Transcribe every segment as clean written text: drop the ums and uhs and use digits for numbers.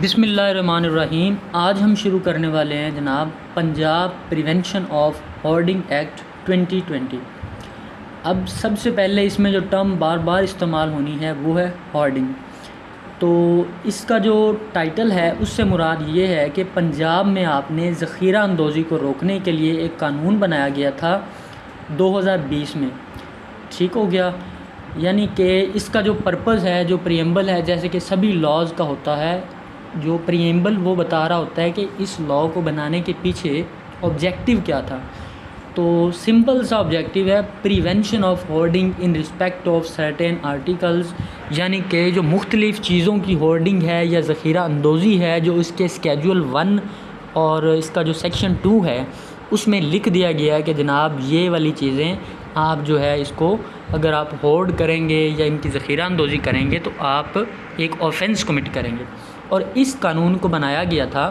बिस्मिल्लाहिर्रहमानिर्रहीम। आज हम शुरू करने वाले हैं जनाब Punjab prevention of hoarding act 2020। अब सबसे पहले इसमें जो टर्म बार बार इस्तेमाल होनी है वो है होर्डिंग। तो इसका जो टाइटल है उससे मुराद ये है कि पंजाब में आपने ज़ख़ीरा अंदोज़ी को रोकने के लिए एक कानून बनाया गया था 2020 में। ठीक हो गया, यानी कि इसका जो पर्पज़ है, जो प्रीएम्बल है, जैसे कि सभी लॉज़ का होता है, जो प्रीएम्बल वो बता रहा होता है कि इस लॉ को बनाने के पीछे ऑब्जेक्टिव क्या था। तो सिंपल सा ऑब्जेक्टिव है prevention of hoarding in respect of certain articles, यानी कि जो मुख्तलिफ़ चीज़ों की होर्डिंग है या ज़ख़ीरा अंदोज़ी है जो इसके स्केड्यूल 1 और इसका जो सेक्शन 2 है उसमें लिख दिया गया है कि जनाब ये वाली चीज़ें आप जो है इसको अगर आप होर्ड करेंगे या इनकी ज़ख़ीरा अंदोज़ी करेंगे तो आप एक ऑफेंस कमिट करेंगे। और इस कानून को बनाया गया था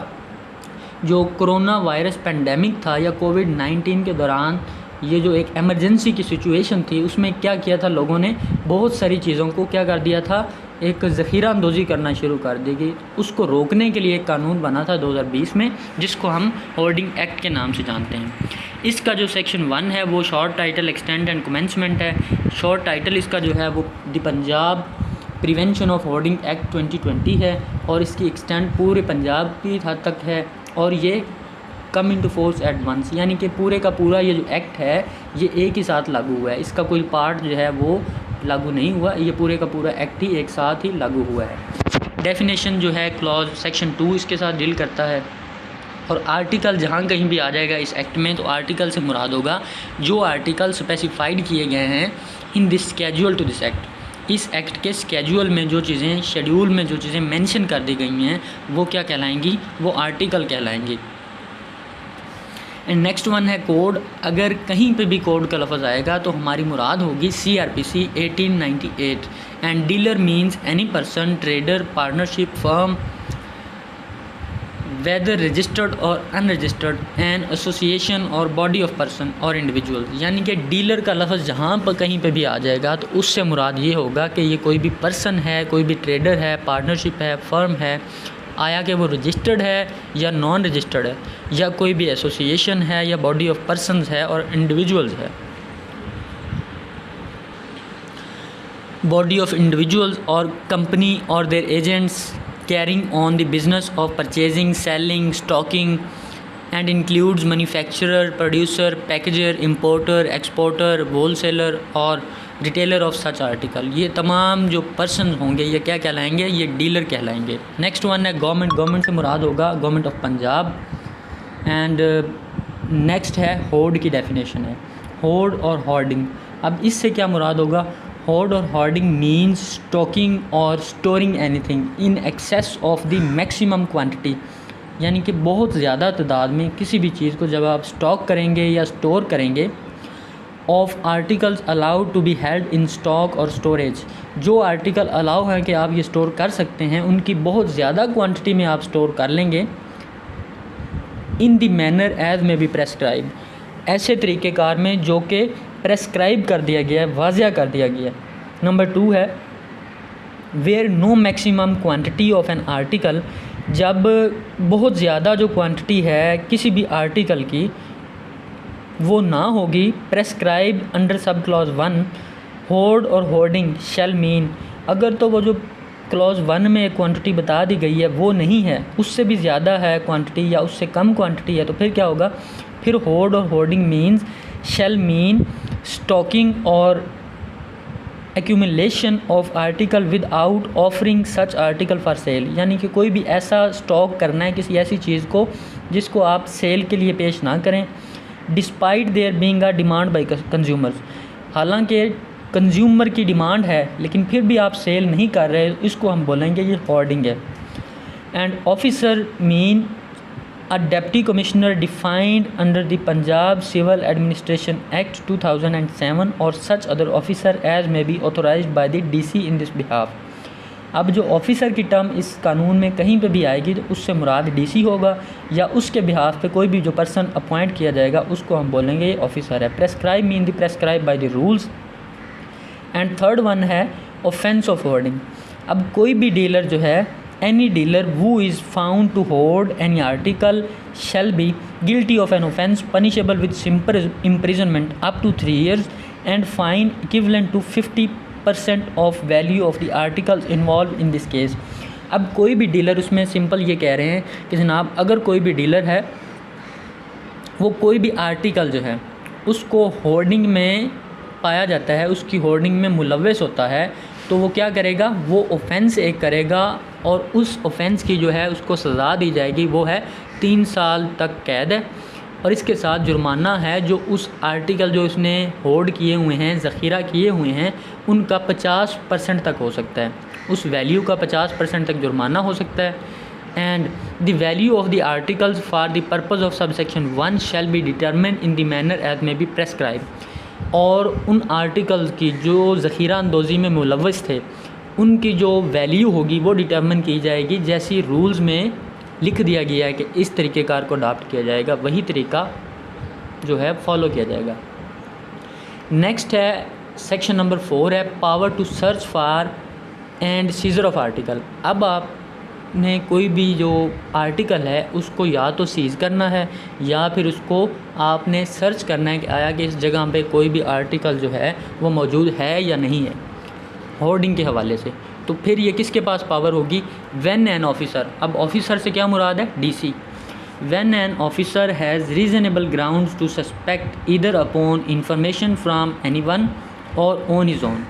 जो कोरोना वायरस पेंडेमिक था या कोविड-19 के दौरान, ये जो एक एमरजेंसी की सिचुएशन थी उसमें क्या किया था, लोगों ने बहुत सारी चीज़ों को क्या कर दिया था, एक ज़ख़ीरा अंदोज़ी करना शुरू कर दी गई। उसको रोकने के लिए एक कानून बना था 2020 में जिसको हम होर्डिंग एक्ट के नाम से जानते हैं। इसका जो सेक्शन 1 है वो short title extent and commencement है। शॉर्ट टाइटल इसका जो है वो the Punjab prevention of hoarding act 2020 है और इसकी एक्सटेंट पूरे पंजाब की हद तक है और ये come into force at once, यानी कि पूरे का पूरा ये जो एक्ट है ये एक ही साथ लागू हुआ है। इसका कोई पार्ट जो है वो लागू नहीं हुआ, ये पूरे का पूरा एक्ट ही एक साथ ही लागू हुआ है। डेफिनेशन जो है क्लॉज सेक्शन 2 इसके साथ डील करता है। और आर्टिकल जहाँ कहीं भी आ जाएगा इस एक्ट में तो आर्टिकल से मुराद होगा जो आर्टिकल स्पेसिफाइड किए गए हैं in this schedule to this act. इस एक्ट के स्केड्यूल में जो चीज़ें, शेड्यूल में जो चीज़ें मेंशन कर दी गई हैं वो क्या कहलाएंगी, वो आर्टिकल कहलाएंगी। एंड नेक्स्ट वन है कोड। अगर कहीं पे भी कोड का लफ्ज़ आएगा तो हमारी मुराद होगी CRPC 1898। And dealer means any person, trader, partnership, firm, whether registered और अनरजिस्टर्ड, एंड एसोसिएशन और बॉडी ऑफ पर्सन और इंडिविजुअल। यानी कि डीलर का लफ्ज़ जहाँ पर कहीं पे भी आ जाएगा तो उससे मुराद ये होगा कि ये कोई भी पर्सन है, कोई भी ट्रेडर है, पार्टनरशिप है, फर्म है, आया कि वो रजिस्टर्ड है या नॉन रजिस्टर्ड है, या कोई भी एसोसिएशन है या बॉडी ऑफ पर्सनस है और इंडिविजुअल्स है। बॉडी ऑफ इंडिविजुअल्स और कंपनी और their agents carrying on the business of purchasing, selling, stocking, and includes manufacturer, producer, packager, importer, exporter, wholesaler और retailer of such article। ये तमाम जो पर्सन होंगे ये क्या कहलाएंगे, ये डीलर कहलाएंगे। नेक्स्ट वन है गवर्नमेंट। गवर्नमेंट से मुराद होगा government of Punjab. And next है होर्ड की डेफिनेशन है, होर्ड और होर्डिंग। अब इससे क्या मुराद होगा, होर्ड और होर्डिंग मीन्स स्टॉकिंग और storing anything in excess of the maximum quantity, यानी कि बहुत ज़्यादा तादाद में किसी भी चीज़ को जब आप स्टॉक करेंगे या स्टोर करेंगे, of articles allowed to be held in stock और स्टोरेज। जो आर्टिकल अलाउ है कि आप ये स्टोर कर सकते हैं उनकी बहुत ज़्यादा क्वांटिटी में आप स्टोर कर लेंगे। इन द मैनर एज में बी प्रेस्क्राइब, ऐसे तरीक़ेकार में जो कि प्रेस्क्राइब कर दिया गया है, वाज़िया कर दिया गया है। नंबर 2 है where no maximum quantity of an article, जब बहुत ज़्यादा जो क्वांटिटी है किसी भी आर्टिकल की वो ना होगी prescribe under sub clause 1। Horde और होर्डिंग शैल मीन, अगर तो वो जो क्लॉज 1 में क्वांटिटी बता दी गई है वो नहीं है, उससे भी ज़्यादा है क्वांटिटी या उससे कम क्वांटिटी है, तो फिर क्या होगा, फिर होर्ड और होर्डिंग मीन्स शैल मीन स्टॉकिंग और accumulation of article without offering such article for sale, यानी कि कोई भी ऐसा स्टॉक करना है किसी ऐसी चीज़ को जिसको आप सेल के लिए पेश ना करें। Despite there being a demand by consumers, हालांकि कंज्यूमर की डिमांड है लेकिन फिर भी आप सेल नहीं कर रहे, इसको हम बोलेंगे ये होर्डिंग है। And officer mean a deputy commissioner defined under the Punjab Civil Administration Act 2007 or such other officer as may be authorized by the DC in this behalf। अब जो ऑफिसर की टर्म इस कानून में कहीं पे भी आएगी तो उससे मुराद DC होगा या उसके बिहाफ पे कोई भी जो पर्सन अपॉइंट किया जाएगा उसको हम बोलेंगे ये ऑफिसर है। Prescribe mean the prescribe by the rules. And third one है ऑफेंस ऑफ होर्डिंग। अब कोई भी डीलर जो है any dealer who is found to hoard any article shall be guilty of an offence punishable with simple imprisonment up to 3 years and fine equivalent to 50% of value of the articles involved in this case। अब कोई भी dealer, उसमें simple ये कह रहे हैं कि जनाब अगर कोई भी डीलर है वो कोई भी आर्टिकल जो है उसको होर्डिंग में पाया जाता है, उसकी होर्डिंग में मुलव्वस होता है, तो वो क्या करेगा, वो ऑफेंस एक करेगा और उस ऑफेंस की जो है उसको सज़ा दी जाएगी, वो है 3 साल तक कैद है और इसके साथ जुर्माना है जो उस आर्टिकल जो उसने होर्ड किए हुए हैं, ज़ख़ीरा किए हुए हैं, उनका 50% तक हो सकता है, उस वैल्यू का 50% तक जुर्माना हो सकता है। And the value of the articles for the purpose of sub section 1 shall be determined in the manner as may be prescribe. और उन आर्टिकल्स की जो ज़ख़ीरा अंदोज़ी में मुलव्वस थे उनकी जो वैल्यू होगी वो डिटर्मिन की जाएगी जैसी रूल्स में लिख दिया गया है कि इस तरीक़ेकार को अडॉप्ट किया जाएगा, वही तरीका जो है फॉलो किया जाएगा। नेक्स्ट है सेक्शन नंबर 4 है power to search for and seizure of article. अब आपने कोई भी जो आर्टिकल है उसको या तो सीज़ करना है या फिर उसको आपने सर्च करना है कि आया कि इस जगह पे कोई भी आर्टिकल जो है वो मौजूद है या नहीं है होर्डिंग के हवाले से। तो फिर ये किसके पास पावर होगी, व्हेन एन ऑफिसर। अब ऑफिसर से क्या मुराद है, DC. When an officer has reasonable grounds to suspect either upon information from anyone और ऑन हिज ओन।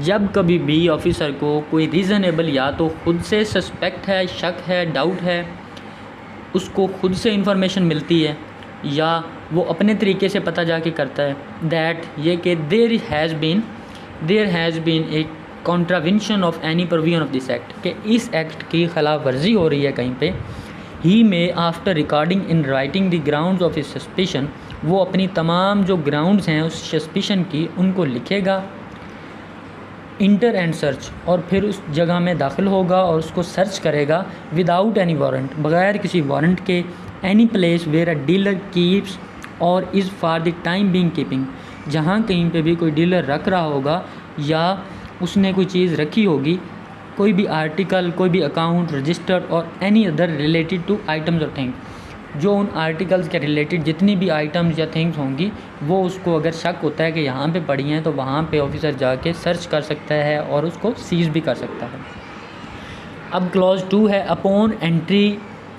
जब कभी भी ऑफिसर को कोई रीज़नेबल या तो ख़ुद से सस्पेक्ट है, शक है, डाउट है, उसको ख़ुद से इंफॉर्मेशन मिलती है या वो अपने तरीके से पता जाके करता है, दैट ये कि there has been a contravention of any provision of this act, कि इस एक्ट की खिलाफ वर्जी हो रही है कहीं पे, ही में after recording in writing the grounds of his suspicion, वो अपनी तमाम जो ग्राउंड्स हैं उस सस्पिशन की उनको लिखेगा, इंटर एंड सर्च, और फिर उस जगह में दाखिल होगा और उसको सर्च करेगा विदाउट एनी वारंट, बग़ैर किसी वारंट के, any place where a dealer keeps or is for the time being keeping, जहाँ कहीं पे भी कोई डीलर रख रहा होगा या उसने कोई चीज़ रखी होगी, कोई भी आर्टिकल, कोई भी अकाउंट, रजिस्टर और any other related to items और थिंग, जो उन आर्टिकल्स के रिलेटेड जितनी भी आइटम्स या थिंग्स होंगी वो उसको अगर शक होता है कि यहाँ पे पड़ी हैं तो वहाँ पे ऑफिसर जाके सर्च कर सकता है और उसको सीज़ भी कर सकता है। अब क्लॉज 2 है upon entry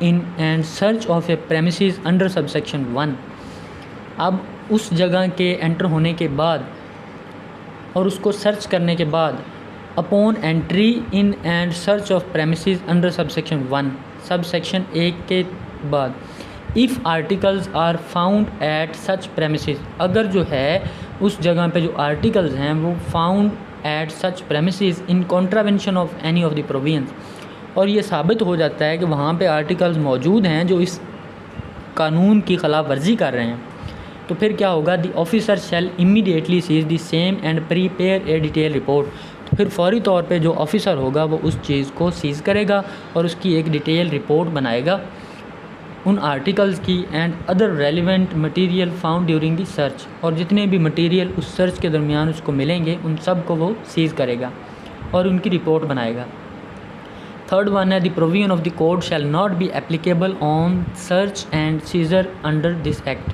in and search of A premises under subsection 1। अब उस जगह के एंटर होने के बाद और उसको सर्च करने के बाद, upon entry in and search of premises under subsection 1, subsection 1 के बाद, if articles are found at such premises, अगर जो है उस जगह पे जो आर्टिकल्स हैं वो found at such premises in contravention of any of the provisions, और ये साबित हो जाता है कि वहाँ पे आर्टिकल्स मौजूद हैं जो इस कानून की खिलाफ वर्जी कर रहे हैं, तो फिर क्या होगा, the officer shall immediately seize the same and prepare a detail report. तो फिर फौरी तौर पे जो ऑफिसर होगा वो उस चीज़ को सीज़ करेगा और उसकी एक डिटेल रिपोर्ट बनाएगा उन आर्टिकल्स की and other relevant material found during the search, और जितने भी मटेरियल उस सर्च के दरमियान उसको मिलेंगे उन सब को वो सीज़ करेगा और उनकी रिपोर्ट बनाएगा। थर्ड वन है the provision of the code shall not be applicable on search and scissor under this act,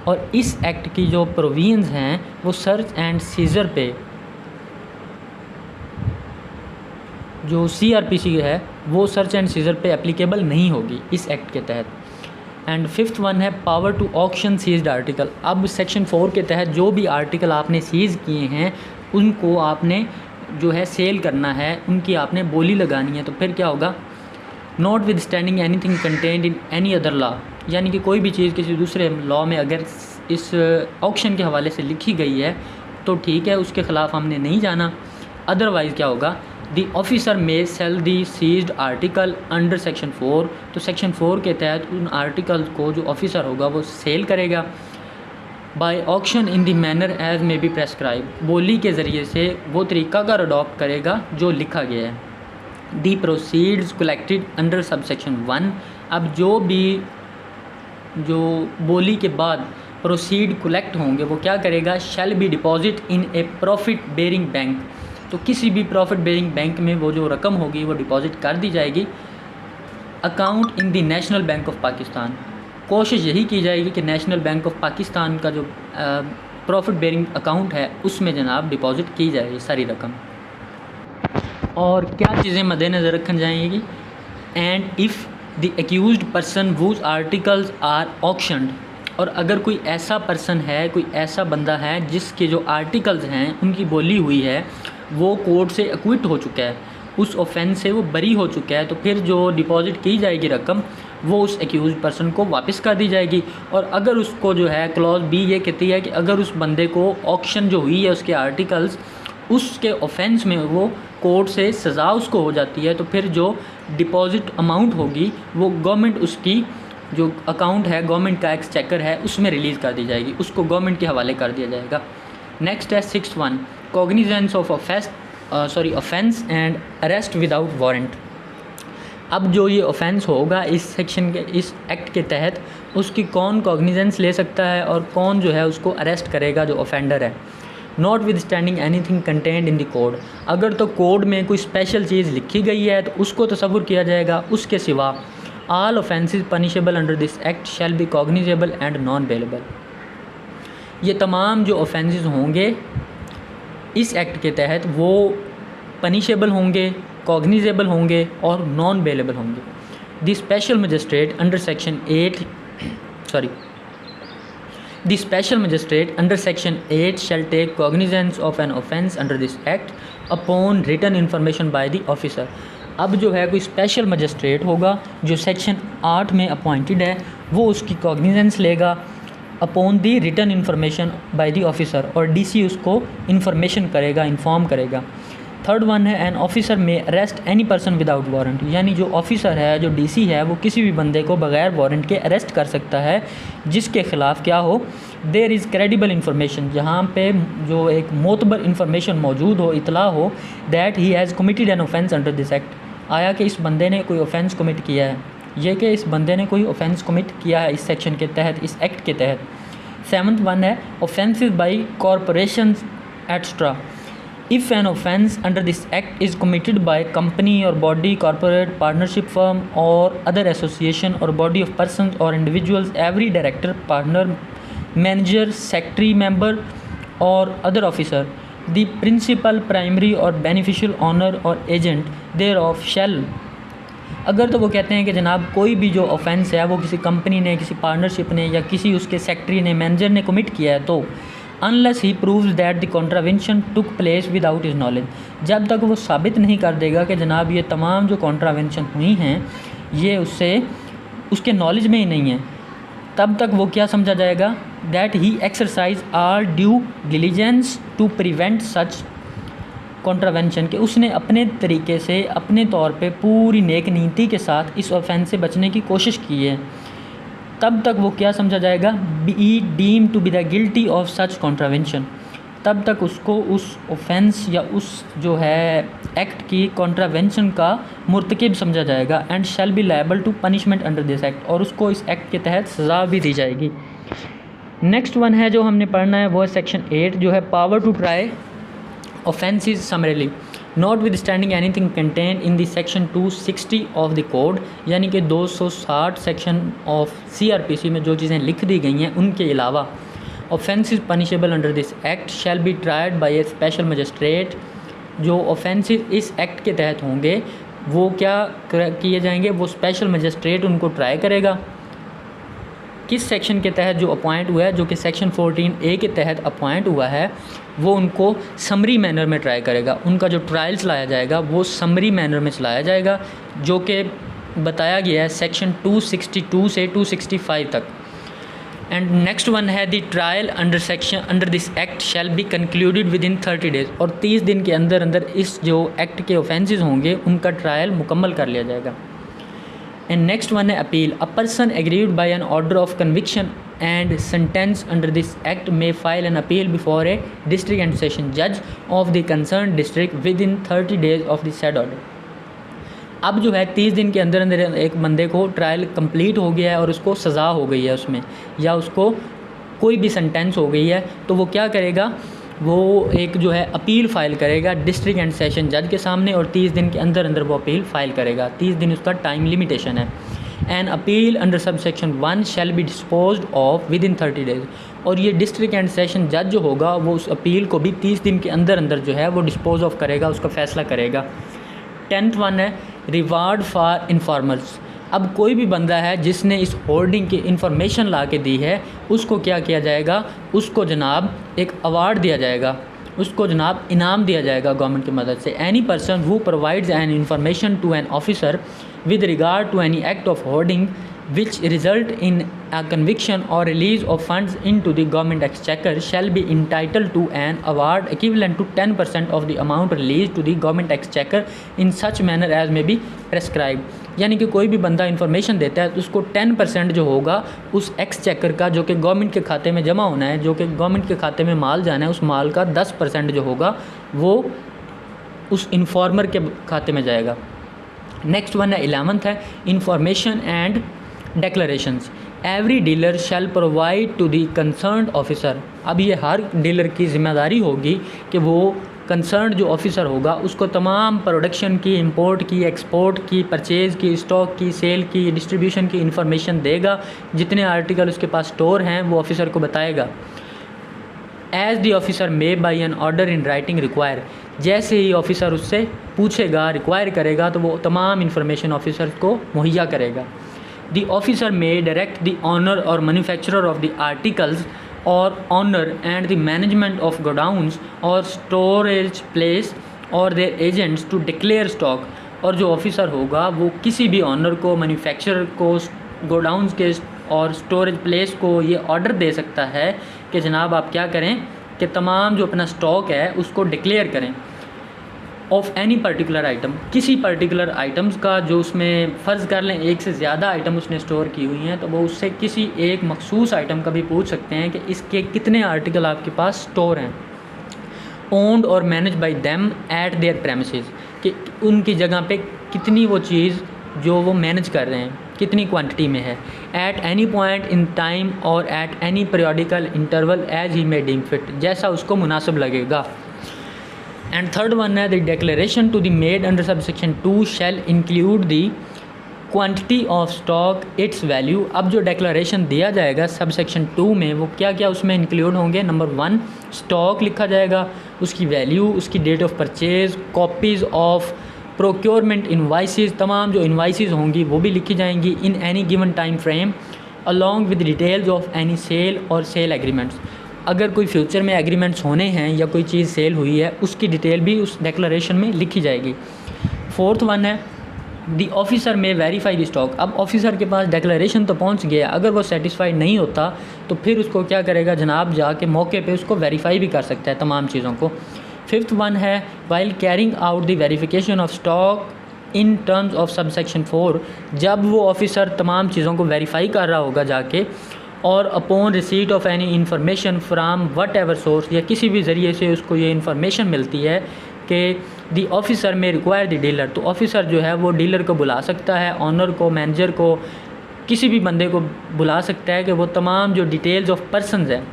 और इस एक्ट की जो प्रोविजंस हैं वो सर्च एंड सीजर पे, जो CRPC है वो सर्च एंड सीजर पे एप्लीकेबल नहीं होगी इस एक्ट के तहत। एंड फिफ्थ वन है power to auction seized article. अब सेक्शन 4 के तहत जो भी आर्टिकल आपने सीज़ किए हैं उनको आपने जो है सेल करना है, उनकी आपने बोली लगानी है। तो फिर क्या होगा, not with standing any thing contained in any other law, यानी कि कोई भी चीज़ किसी दूसरे लॉ में अगर इस ऑक्शन के हवाले से लिखी गई है तो ठीक है, उसके ख़िलाफ़ हमने नहीं जाना। अदरवाइज़ क्या होगा, दी ऑफिसर में सेल दी सीज्ड आर्टिकल अंडर सेक्शन 4, तो सेक्शन 4 के तहत उन आर्टिकल्स को जो ऑफिसर होगा वो सेल करेगा by auction in the manner as may be prescribe, बोली के ज़रिए से वो तरीक़ाकार अडॉप्ट करेगा जो लिखा गया है। The proceeds collected under sub section 1, अब जो भी जो बोली के बाद प्रोसीड कलेक्ट होंगे वो क्या करेगा, shall be deposit in A profit bearing bank, तो किसी भी प्रॉफिट बेयरिंग बैंक में वो जो रकम होगी वो डिपॉजिट कर दी जाएगी account in the national bank of Pakistan. कोशिश यही की जाएगी कि नेशनल बैंक ऑफ पाकिस्तान का जो प्रॉफिट बेयरिंग अकाउंट है उसमें जनाब डिपॉज़िट की जाए ये सारी रकम। और क्या चीज़ें मद्देनज़र रखी जाएंगी, and if the accused person whose articles are auctioned, और अगर कोई ऐसा पर्सन है, कोई ऐसा बंदा है जिसके जो आर्टिकल्स हैं उनकी बोली हुई है वो कोर्ट से एक्विट हो चुका है, उस ऑफेंस से वो बरी हो चुका है, तो फिर जो डिपॉज़िट की जाएगी रकम वो उस एक्यूज़ पर्सन को वापस कर दी जाएगी। और अगर उसको जो है क्लॉज बी ये कहती है कि अगर उस बंदे को ऑक्शन जो हुई है उसके आर्टिकल्स, उसके ऑफेंस में वो कोर्ट से सज़ा उसको हो जाती है, तो फिर जो डिपॉज़िट अमाउंट होगी वो गवर्नमेंट उसकी जो अकाउंट है गवर्नमेंट का एक्सचेकर है उसमें रिलीज़ कर दी जाएगी, उसको गवर्नमेंट के हवाले कर दिया जाएगा। नेक्स्ट है 6(1) cognizance of offence and arrest without warrant. अब जो ये ऑफेंस होगा इस सेक्शन के, इस एक्ट के तहत, उसकी कौन कॉग्निजेंस ले सकता है और कौन जो है उसको अरेस्ट करेगा जो ऑफेंडर है। Not with standing anything content in the code, अगर तो कोड में कोई स्पेशल चीज़ लिखी गई है तो उसको तसव्वुर किया जाएगा, उसके सिवा all offences punishable under this act shall be cognizable and non bailable। ये तमाम जो ऑफेंसेस होंगे इस एक्ट के तहत वो पनिशेबल होंगे, कॉग्निजेबल होंगे और नॉन बेलेबल होंगे। The special magistrate under section 8 shall take cognizance of an offence under this act upon written information by the officer। अब जो है कोई स्पेशल मजिस्ट्रेट होगा जो सेक्शन 8 में अपॉइंटेड है, वो उसकी कॉग्निजेंस लेगा upon the written information by the officer, और डीसी उसको इन्फॉर्मेशन करेगा, इन्फॉर्म करेगा। थर्ड वन है an officer may arrest any person without warrant, यानी जो ऑफिसर है, जो डीसी है, वो किसी भी बंदे को बगैर वारंट के अरेस्ट कर सकता है जिसके ख़िलाफ़ क्या हो, देयर इज़ क्रेडिबल इन्फॉर्मेशन, जहाँ पे जो एक मोतबर इन्फॉर्मेशन मौजूद हो, इतला हो, that he has committed N offence under this act, आया कि इस बंदे ने कोई ऑफेंस कमिट किया है, ये कि इस बंदे ने कोई ऑफेंस कमिट किया है इस सेक्शन के तहत, इस एक्ट के तहत। 7th वन है offences by corporation extra. If an offence under this act is committed by company or body, corporate, partnership firm or other association और body of persons or individuals, every director, partner, manager, secretary, member or other officer, the principal, primary or beneficial owner or agent thereof shall. अगर तो वो कहते हैं कि जनाब कोई भी जो ऑफेंस है वो किसी कंपनी ने, किसी पार्टनरशिप ने या किसी उसके सेक्रेटरी ने, मैनेजर ने कमिट किया है, तो unless he proves that the contravention took place without his knowledge, जब तक वो साबित नहीं कर देगा कि जनाब ये तमाम जो कॉन्ट्रावेंशन हुई हैं ये उसके नॉलेज में ही नहीं है, तब तक वो क्या समझा जाएगा, that he exercise all due diligence to prevent such contravention, के उसने अपने तरीके से, अपने तौर पे पूरी नेक नीति के साथ इस ऑफेंस से बचने की कोशिश की है, तब तक वो क्या समझा जाएगा, be deem to be the guilty of such contravention, तब तक उसको उस ऑफेंस या उस जो है एक्ट की कॉन्ट्रावेंशन का मुर्तकिब समझा जाएगा, and shall be liable to punishment under this act, और उसको इस एक्ट के तहत सज़ा भी दी जाएगी। नेक्स्ट वन है जो हमने पढ़ना है वो है सेक्शन 8 जो है power to try offences summarily not with standing anything content in the section 260 of the code, यानी कि 260 सेक्शन ऑफ CRPC में जो चीज़ें लिख दी गई हैं उनके अलावा offences punishable under this act shall be tried bye A special magistrate. जो ऑफेंसेस इस एक्ट के तहत होंगे वो क्या किए जाएंगे, वो स्पेशल मजिस्ट्रेट उनको ट्राई करेगा। किस सेक्शन के तहत जो अपॉइंट हुआ है, जो कि सेक्शन 14A के तहत अपॉइंट हुआ है, वो उनको समरी मैनर में ट्राई करेगा। उनका जो ट्रायल चलाया जाएगा वो समरी मैनर में चलाया जाएगा, जो कि बताया गया है सेक्शन 262 से 265 तक। एंड नेक्स्ट वन है the trial under this act shall be concluded with in 30 days, और 30 दिन के अंदर अंदर इस जो एक्ट के ऑफेंसेस होंगे उनका ट्रायल मुकम्मल कर लिया जाएगा। एंड नेक्स्ट वन है appeal. A person aggrieved by an order of conviction and sentence under this act may file an appeal before a district and session जज of the concern district within 30 days of the said order. अब जो है 30 दिन के अंदर अंदर एक बंदे को ट्रायल कंप्लीट हो गया है और उसको सज़ा हो गई है उसमें, या उसको कोई भी सेंटेंस हो गई है, तो वो क्या करेगा, वो एक जो है अपील फ़ाइल करेगा डिस्ट्रिक्ट एंड सेशन जज के सामने, और 30 दिन के अंदर अंदर वो अपील फ़ाइल करेगा। 30 दिन उसका टाइम लिमिटेशन है। An appeal under sub section 1 shall B disposed of with in 30 days. और ये डिस्ट्रिक्ट एंड सेशन जज जो होगा वो उस अपील को भी 30 दिन के अंदर अंदर जो है वो डिस्पोज ऑफ करेगा, उसका फ़ैसला करेगा। 10th वन है रिवार्ड फॉर इन्फॉर्मर्स। अब कोई भी बंदा है जिसने इस होर्डिंग की इन्फॉर्मेशन ला के दी है, उसको क्या किया जाएगा, उसको जनाब एक अवार्ड दिया जाएगा, उसको जनाब इनाम दिया जाएगा गवर्नमेंट की मदद से। Any person who provides an information to an officer with regard to any act of hoarding which result in a conviction or release of funds into the government exchequer shall be entitled to an award equivalent to 10% of the amount released to the government exchequer in such manner as may be prescribed। यानी कि कोई भी बंदा information देता है तो उसको 10% जो होगा उस एक्सचेकर का, जो कि गवर्नमेंट के खाते में जमा होना है, जो कि गवर्नमेंट के खाते में माल जाना है, उस माल का 10% जो होगा वो उस इन्फॉर्मर के खाते में जाएगा। नेक्स्ट वन है 11th है information and declarations. Every dealer shall provide to the concerned officer. अब ये हर डीलर की जिम्मेदारी होगी कि वो कंसर्न्ड जो ऑफिसर होगा उसको तमाम प्रोडक्शन की, इंपोर्ट की, एक्सपोर्ट की, परचेज़ की, स्टॉक की, सेल की, डिस्ट्रीब्यूशन की इन्फॉर्मेशन देगा। जितने आर्टिकल उसके पास स्टोर हैं वो ऑफिसर को बताएगा। As the officer may by an order in writing require. जैसे ही ऑफिसर उससे पूछेगा, रिक्वायर करेगा, तो वो तमाम इन्फॉर्मेशन ऑफिसर को मुहैया करेगा। The officer may direct the owner और मैन्युफैक्चरर ऑफ द आर्टिकल्स और owner and the management of godowns और स्टोरेज प्लेस और their agents to declare stock. और जो ऑफिसर होगा वो किसी भी ऑनर को, मैन्युफैक्चरर को, गोडाउंस के और स्टोरेज प्लेस को ये ऑर्डर दे सकता है कि जनाब आप क्या करें कि तमाम जो अपना स्टॉक है उसको डिक्लेयर करें। ऑफ एनी पर्टिकुलर आइटम, किसी पर्टिकुलर आइटम्स का जो उसमें फ़र्ज़ कर लें एक से ज़्यादा आइटम उसने स्टोर की हुई हैं, तो वो उससे किसी एक मखसूस आइटम का भी पूछ सकते हैं कि इसके कितने आर्टिकल आपके पास स्टोर हैं। ओन्ड और manage by them at there premises, कि उनकी जगह पे कितनी वो चीज़ जो वो मैनेज कर रहे हैं कितनी क्वांटिटी में है। At any point in time or at any periodical interval as he may deem fit, जैसा उसको मुनासिब लगेगा। एंड थर्ड वन है the declaration to the made under sub section 2 shall include the quantity of stock, its value. अब जो declaration दिया जाएगा सब सेक्शन 2 में वो क्या क्या उसमें इंक्लूड होंगे। नंबर 1 स्टॉक लिखा जाएगा, उसकी वैल्यू, उसकी date of purchase, copies of procurement invoices, तमाम जो इनवाइसेस होंगी वो भी लिखी जाएंगी in any given time frame along with details of any sale और सेल एग्रीमेंट्स। अगर कोई फ्यूचर में एग्रीमेंट्स होने हैं या कोई चीज़ सेल हुई है उसकी डिटेल भी उस डिक्लेरेशन में लिखी जाएगी। 4th वन है दी ऑफिसर में वेरीफाई द स्टॉक। अब ऑफिसर के पास डिक्लेरेशन तो पहुंच गया, अगर वो सेटिस्फाइड नहीं होता तो फिर उसको क्या करेगा जनाब, जाके मौके पे उसको वेरीफाई भी कर सकता है तमाम चीज़ों को। 5th वन है while carrying out the verification of stock in terms of sub section 4, जब वो ऑफिसर तमाम चीज़ों को वेरीफाई कर रहा होगा जाके, और upon receipt of any information from what ever source, या किसी भी ज़रिए से उसको ये इन्फॉर्मेशन मिलती है कि दी ऑफिसर में रिक्वायर द डीलर, तो ऑफिसर जो है वो डीलर को बुला सकता है, ऑनर को, मैनेजर को, किसी भी बंदे को बुला सकता है कि वो तमाम जो डिटेल्स ऑफ पर्सनस हैं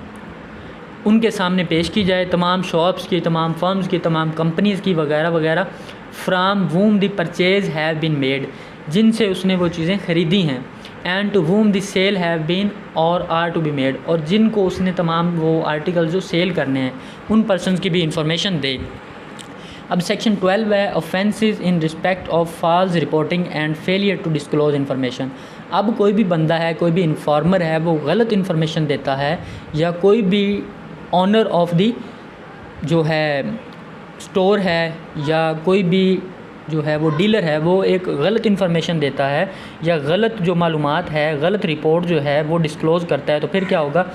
उनके सामने पेश की जाए, तमाम शॉप्स की, तमाम फर्म्स की, तमाम कंपनीज़ की वगैरह वगैरह। From whom the purchase have been made, जिनसे उसने वो चीज़ें ख़रीदी हैं। And to whom the sale have been or are to be made, और जिनको उसने तमाम वो आर्टिकल जो सेल करने हैं उन पर्सनस की भी इंफॉर्मेशन दे। अब सेक्शन 12 है offences in respect of false reporting and failure to disclose information. अब कोई भी बंदा है, कोई भी इन्फॉर्मर है, वो गलत इन्फॉर्मेशन देता है, या कोई भी ऑनर ऑफ दी जो है स्टोर है, या कोई भी जो है वो डीलर है, वो एक गलत इन्फॉर्मेशन देता है या गलत जो मालूमात है, गलत रिपोर्ट जो है वो डिस्क्लोज़ करता है, तो फिर क्या होगा।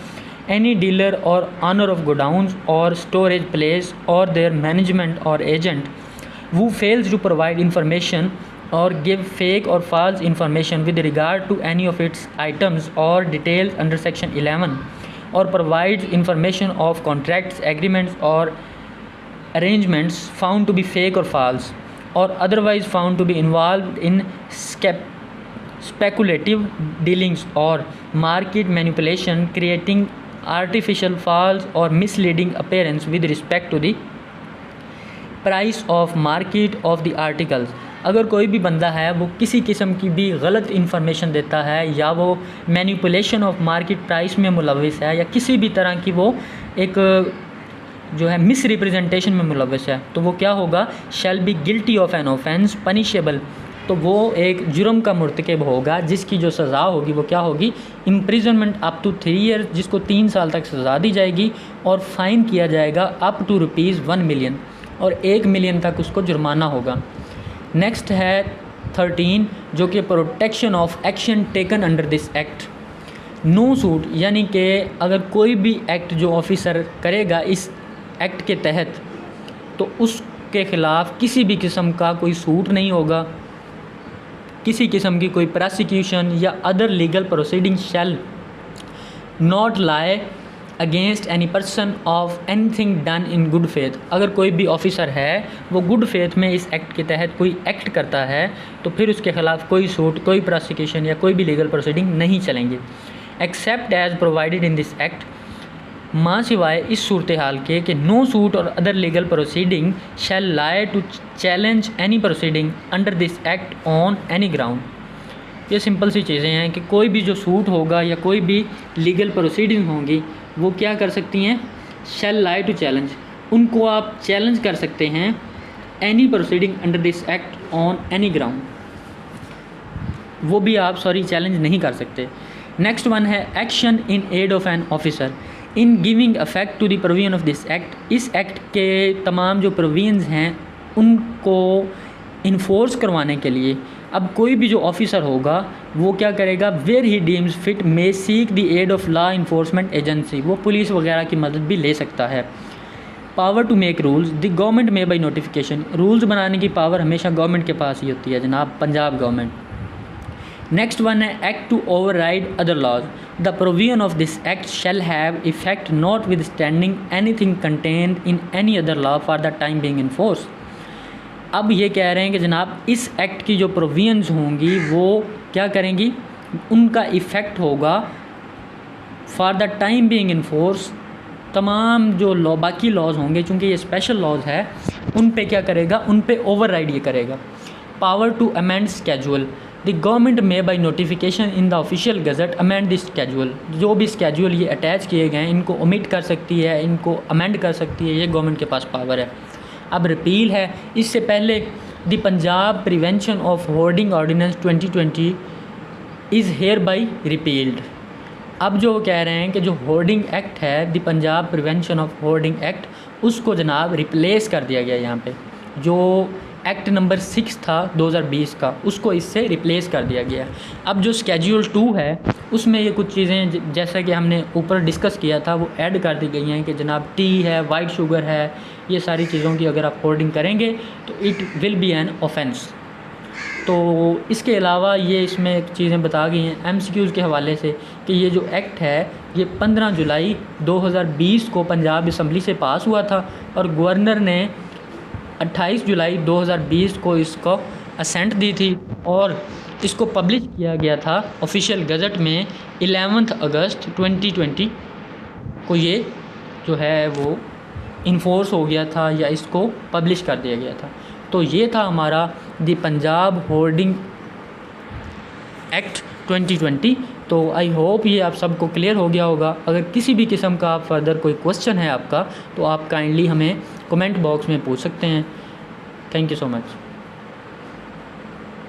एनी डीलर और ऑनर ऑफ गोडाउंस और स्टोरेज प्लेस और देयर मैनेजमेंट और agent who fails to provide information or give fake or false information with regard to any of its items or details under section 11, or provides information of contracts, agreements or arrangements found to be fake or false, or otherwise found to be involved in speculative dealings or market manipulation creating artificial, false or misleading appearance with respect to the price of market of the articles. अगर कोई भी बंदा है वो किसी किस्म की भी गलत इन्फॉर्मेशन देता है या वो मैनिपुलेशन ऑफ मार्केट प्राइस में मुलविस है या किसी भी तरह की वो एक जो है मिस रिप्रेजेंटेशन में मुलविस है, तो वो क्या होगा, shall be guilty of an offence punishable, तो वो एक जुर्म का मुर्तकब होगा जिसकी जो सज़ा होगी वो क्या होगी, इम्प्रिजनमेंट अप टू 3 ईयर, जिसको 3 साल तक सज़ा दी जाएगी, और फ़ाइन किया जाएगा अप टू ₹1 मिलियन, और 1 मिलियन तक उसको जुर्माना होगा। नेक्स्ट है 13 जो कि protection of action taken under this act. No suit, यानी कि अगर कोई भी एक्ट जो ऑफिसर करेगा इस एक्ट के तहत तो उसके ख़िलाफ़ किसी भी किस्म का कोई सूट नहीं होगा, किसी किस्म की कोई प्रोसिक्यूशन या other legal proceeding shall not lie against any person of anything done in good faith. अगर कोई भी ऑफिसर है वो गुड फेथ में इस एक्ट के तहत कोई एक्ट करता है तो फिर उसके ख़िलाफ़ कोई सूट, कोई प्रोसिक्यूशन या कोई भी लीगल प्रोसीडिंग नहीं चलेंगे, except as provided in this act, माँ सिवाय इस सूरत हाल के कि नो सूट और other legal proceeding shall lie to challenge any proceeding under this act on any ground. ये सिंपल सी चीज़ें हैं कि कोई भी जो सूट होगा या कोई भी लीगल प्रोसीडिंग होंगी वो क्या कर सकती हैं, शैल लाई टू चैलेंज, उनको आप चैलेंज कर सकते हैं any proceeding under this act on any ground, वो भी आप चैलेंज नहीं कर सकते। नेक्स्ट वन है action in aid of an officer in giving affect to the provision of this act. इस एक्ट के तमाम जो प्रोविजंस हैं उनको इन्फोर्स करवाने के लिए अब कोई भी जो ऑफिसर होगा वो क्या करेगा, where he deems fit may seek the aid of law enforcement agency, वो पुलिस वगैरह की मदद भी ले सकता है। Power to make rules the government may by notification, rules बनाने की पावर हमेशा गवर्नमेंट के पास ही होती है जनाब, पंजाब गवर्नमेंट। नेक्स्ट वन है act to override other laws, the provision of this act shall have effect not with standing anything contained in any other law for the time being in force. अब ये कह रहे हैं कि जनाब इस act की जो प्रोविजंस होंगी वो क्या करेंगी, उनका इफ़ेक्ट होगा for the time being in force, तमाम जो लॉ बाकी लॉज होंगे चूँकि ये स्पेशल लॉज है उन पे क्या करेगा, उन पे ओवरराइड ये करेगा। Power to amend schedule, the government may by notification in the official gazette amend this schedule, जो भी स्केजुअल ये अटैच किए गए हैं इनको ओमिट कर सकती है, इनको अमेंड कर सकती है, ये गवर्नमेंट के पास पावर है। अब रिपील है, इससे पहले the Punjab prevention of hoarding ordinance 2020 is hereby repealed. अब जो कह रहे हैं कि जो होर्डिंग एक्ट है, the Punjab prevention of hoarding act, उसको जनाब रिप्लेस कर दिया गया यहाँ पे, जो एक्ट नंबर 6 था 2020 का, उसको इससे रिप्लेस कर दिया गया। अब जो स्केड्यूल 2 है उसमें ये कुछ चीज़ें जैसा कि हमने ऊपर डिस्कस किया था वो ऐड कर दी गई हैं कि जनाब टी है, वाइट शुगर है, ये सारी चीज़ों की अगर आप होर्डिंग करेंगे तो it will be an offence. तो इसके अलावा ये इसमें चीज़ें बता गई हैं एमसीक्यूज़ के हवाले से कि ये जो एक्ट है ये 15 जुलाई 2020 को पंजाब असम्बली से पास हुआ था और गवर्नर ने 28 जुलाई 2020 को इसको असेंट दी थी और इसको पब्लिश किया गया था ऑफिशियल गज़ट में 11 अगस्त 2020 को, ये जो है वो इन्फोर्स हो गया था या इसको पब्लिश कर दिया गया था। तो ये था हमारा द पंजाब होर्डिंग एक्ट 2020। तो आई होप ये आप सबको क्लियर हो गया होगा। अगर किसी भी किस्म का आप फर्दर कोई क्वेश्चन है आपका तो आप काइंडली हमें कमेंट बॉक्स में पूछ सकते हैं। Thank you so much.